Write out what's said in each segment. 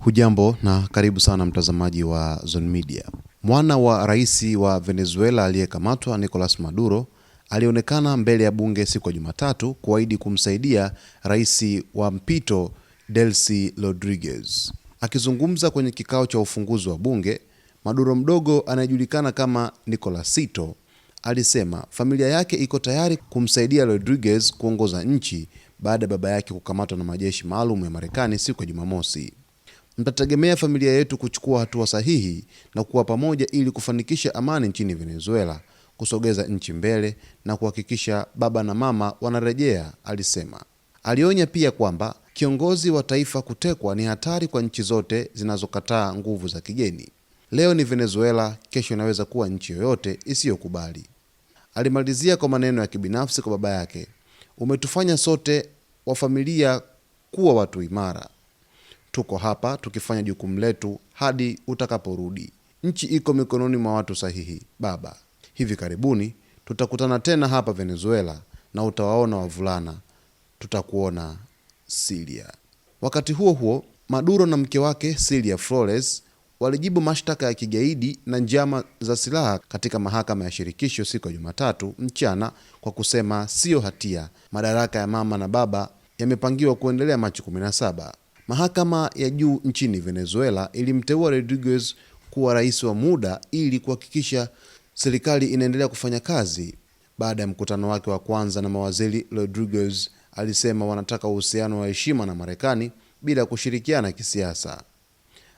Hujambo na karibu sana mtazamaji wa Zone Media. Mwana wa rais wa Venezuela aliyekamatwa Nicolas Maduro alionekana mbele ya bunge siku ya Jumatatu kuahidi kumsaidia rais wa mpito Delcy Rodriguez. Akizungumza kwenye kikao cha ufunguzi wa bunge, Maduro mdogo anayejulikana kama Nicolasito alisema familia yake iko tayari kumsaidia Rodriguez kuongoza nchi baada ya baba yake kukamatwa na majeshi maalum ya Marekani siku ya Jumamosi. Mtategemea familia yetu kuchukua hatua sahihi na kuwa pamoja ili kufanikisha amani nchini Venezuela, kusogeza nchi mbele na kuhakikisha baba na mama wanarejea, alisema. Alionya pia kwamba kiongozi wa taifa kutekwa ni hatari kwa nchi zote zinazokataa nguvu za kigeni. Leo ni Venezuela, kesho inaweza kuwa nchi yoyote isiyokubali. Alimalizia kwa maneno ya kibinafsi kwa baba yake: umetufanya sote wa familia kuwa watu imara. Tuko hapa tukifanya jukumu letu hadi utakaporudi. Nchi iko mikononi mwa watu sahihi, baba. Hivi karibuni tutakutana tena hapa Venezuela na utawaona wavulana. Tutakuona Celia. Wakati huo huo, Maduro na mke wake Celia Flores walijibu mashtaka ya kigaidi na njama za silaha katika mahakama ya shirikisho siku ya Jumatatu mchana kwa kusema sio hatia. Madaraka ya mama na baba yamepangiwa kuendelea Machi 17. Mahakama ya juu nchini Venezuela ilimteua Rodriguez kuwa rais wa muda ili kuhakikisha serikali inaendelea kufanya kazi. Baada ya mkutano wake wa kwanza na mawaziri, Rodriguez alisema wanataka uhusiano wa heshima na Marekani bila kushirikiana kisiasa.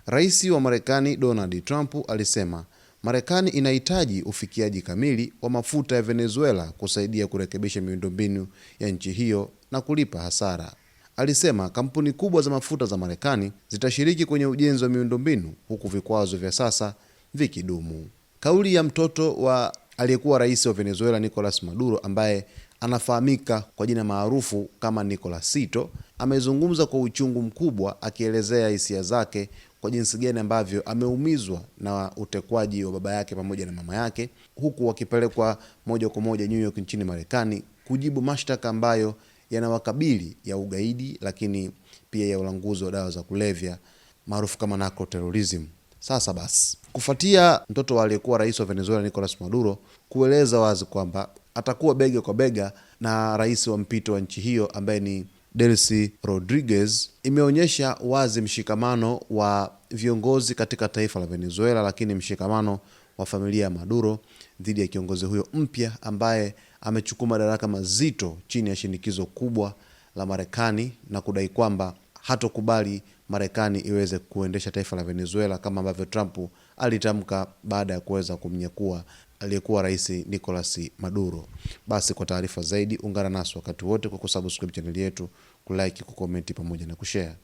Rais wa Marekani Donald Trump alisema Marekani inahitaji ufikiaji kamili wa mafuta ya Venezuela kusaidia kurekebisha miundombinu ya nchi hiyo na kulipa hasara. Alisema kampuni kubwa za mafuta za Marekani zitashiriki kwenye ujenzi wa miundombinu huku vikwazo vya sasa vikidumu. Kauli ya mtoto wa aliyekuwa rais wa Venezuela Nicolas Maduro, ambaye anafahamika kwa jina maarufu kama Nicolasito, amezungumza kwa uchungu mkubwa akielezea hisia zake kwa jinsi gani ambavyo ameumizwa na utekwaji wa baba yake pamoja na mama yake, huku wakipelekwa moja kwa moja New York nchini Marekani kujibu mashtaka ambayo yanawakabili ya ugaidi, lakini pia ya ulanguzi wa dawa za kulevya maarufu kama narcoterrorism. Sasa basi, kufuatia mtoto wa aliyekuwa rais wa Venezuela Nicolas Maduro kueleza wazi kwamba atakuwa bega kwa bega na rais wa mpito wa nchi hiyo ambaye ni Delcy Rodriguez, imeonyesha wazi mshikamano wa viongozi katika taifa la Venezuela, lakini mshikamano wa familia ya Maduro dhidi ya kiongozi huyo mpya ambaye amechukua madaraka mazito chini ya shinikizo kubwa la Marekani na kudai kwamba hatokubali Marekani iweze kuendesha taifa la Venezuela kama ambavyo Trump alitamka baada ya kuweza kumnyakua aliyekuwa rais Nicolas Maduro. Basi kwa taarifa zaidi ungana nasi wakati wote kwa kusubscribe channel yetu, kulike, kucomment pamoja na kushare.